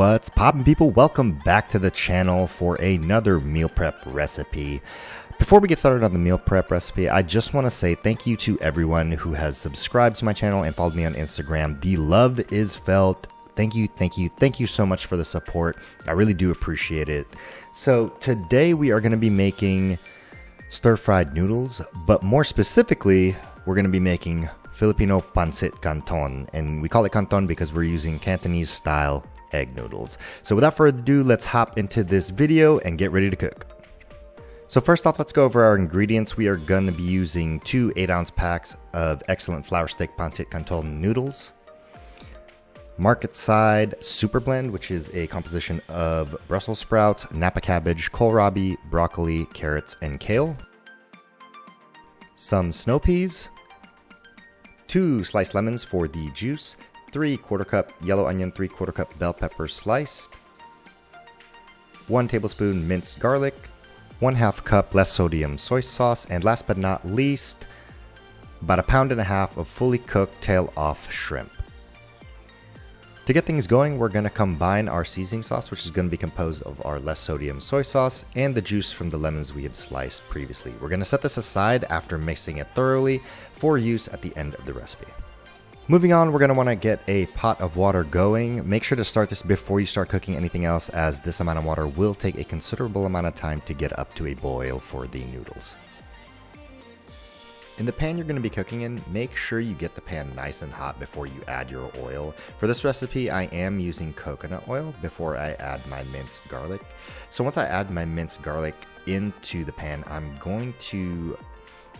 What's poppin', people? Welcome back to the channel for another meal prep recipe. Before we get started on the meal prep recipe, I just want to say thank you to everyone who has subscribed to my channel and followed me on Instagram. The love is felt. Thank you so much for the support. I really do appreciate it. So today we are going to be making stir-fried noodles, but more specifically, we're going to be making Filipino Pancit Canton, and we call it Canton because we're using Cantonese style egg noodles. So without further ado, let's hop into this video and get ready to cook. So first off, let's go over our ingredients. We are going to be using two 8-ounce packs of excellent flour stick Pancit Canton noodles, market side super blend, which is a composition of Brussels sprouts, Napa cabbage, kohlrabi, broccoli, carrots, and kale, some snow peas, 2 sliced lemons for the juice, 3/4 cup yellow onion, 3/4 cup bell pepper sliced, 1 tablespoon minced garlic, 1/2 cup less sodium soy sauce, and last but not least, about 1.5 pounds of fully cooked tail-off shrimp. To get things going, we're going to combine our seasoning sauce, which is going to be composed of our less sodium soy sauce and the juice from the lemons we have sliced previously. We're going to set this aside after mixing it thoroughly for use at the end of the recipe. Moving on, we're going to want to get a pot of water going. Make sure to start this before you start cooking anything else, as this amount of water will take a considerable amount of time to get up to a boil for the noodles. In the pan you're going to be cooking in, make sure you get the pan nice and hot before you add your oil. For this recipe, I am using coconut oil before I add my minced garlic. So once I add my minced garlic into the pan, I'm going to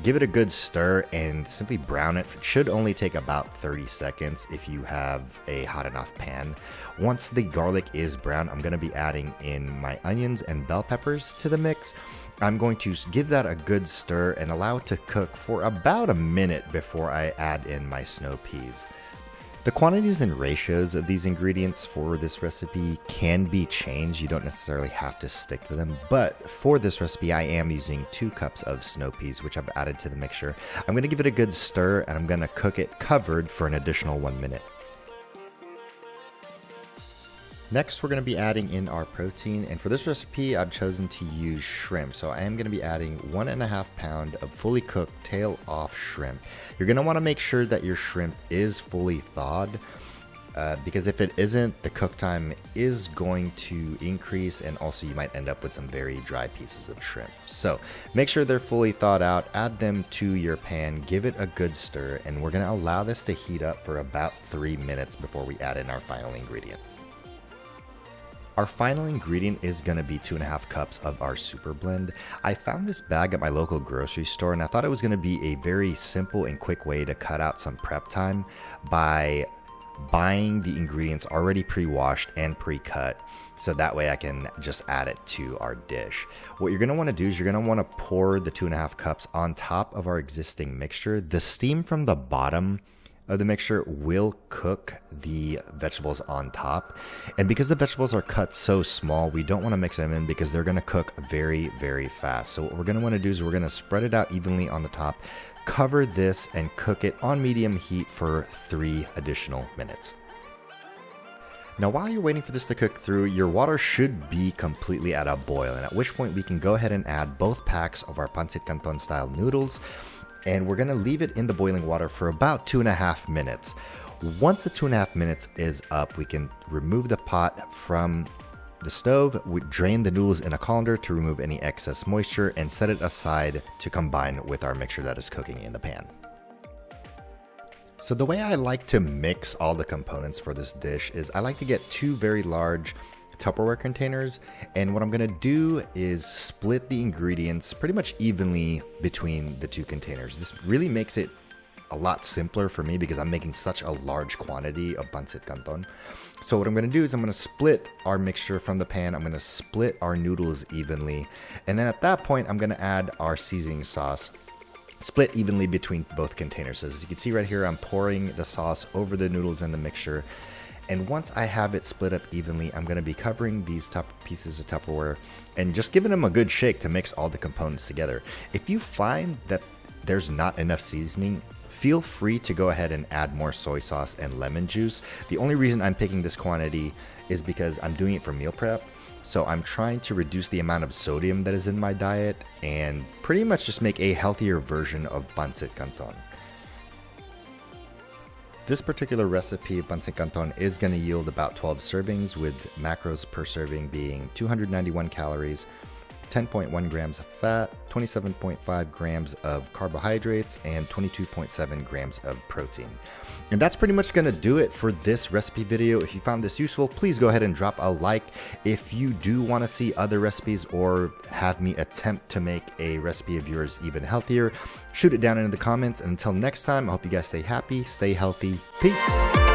give it a good stir and simply brown it. It should only take about 30 seconds if you have a hot enough pan. Once the garlic is brown, I'm going to be adding in my onions and bell peppers to the mix. I'm going to give that a good stir and allow it to cook for about a minute before I add in my snow peas. The quantities and ratios of these ingredients for this recipe can be changed. You don't necessarily have to stick to them, but for this recipe, I am using 2 cups of snow peas, which I've added to the mixture. I'm going to give it a good stir and I'm going to cook it covered for an additional 1 minute. Next, we're going to be adding in our protein, and for this recipe, I've chosen to use shrimp. So I am going to be adding 1.5 pounds of fully cooked tail-off shrimp. You're going to want to make sure that your shrimp is fully thawed, because if it isn't, the cook time is going to increase, and also you might end up with some very dry pieces of shrimp. So make sure they're fully thawed out, add them to your pan, give it a good stir, and we're going to allow this to heat up for about 3 minutes before we add in our final ingredient. Our final ingredient is going to be 2.5 cups of our super blend. I found this bag at my local grocery store, and I thought it was going to be a very simple and quick way to cut out some prep time by buying the ingredients already pre-washed and pre-cut, so that way I can just add it to our dish. What you're going to want to do is you're going to want to pour the 2.5 cups on top of our existing mixture. The steam from the bottom of the mixture will cook the vegetables on top, and because the vegetables are cut so small, we don't want to mix them in because they're going to cook very, very fast. So what we're going to want to do is we're going to spread it out evenly on the top, cover this, and cook it on medium heat for 3 additional minutes. Now, while you're waiting for this to cook through, your water should be completely at a boil, and at which point we can go ahead and add both packs of our Pancit Canton style noodles, and we're going to leave it in the boiling water for about 2.5 minutes. Once the 2.5 minutes is up, we can remove the pot from the stove, we drain the noodles in a colander to remove any excess moisture, and set it aside to combine with our mixture that is cooking in the pan. So the way I like to mix all the components for this dish is I like to get 2 very large Tupperware containers, and what I'm going to do is split the ingredients pretty much evenly between the 2 containers. This really makes it a lot simpler for me because I'm making such a large quantity of Pancit Canton. So what I'm going to do is I'm going to split our mixture from the pan. I'm going to split our noodles evenly, and then at that point I'm going to add our seasoning sauce, split evenly between both containers. So as you can see right here, I'm pouring the sauce over the noodles and the mixture. And once I have it split up evenly, I'm going to be covering these top pieces of Tupperware and just giving them a good shake to mix all the components together. If you find that there's not enough seasoning, feel free to go ahead and add more soy sauce and lemon juice. The only reason I'm picking this quantity is because I'm doing it for meal prep. So I'm trying to reduce the amount of sodium that is in my diet and pretty much just make a healthier version of Pancit Canton. This particular recipe of Pancit Canton is going to yield about 12 servings, with macros per serving being 291 calories, 10.1 grams of fat, 27.5 grams of carbohydrates, and 22.7 grams of protein. And that's pretty much going to do it for this recipe video. If you found this useful, please go ahead and drop a like. If you do want to see other recipes or have me attempt to make a recipe of yours even healthier, shoot it down in the comments. And until next time, I hope you guys stay happy, stay healthy. Peace.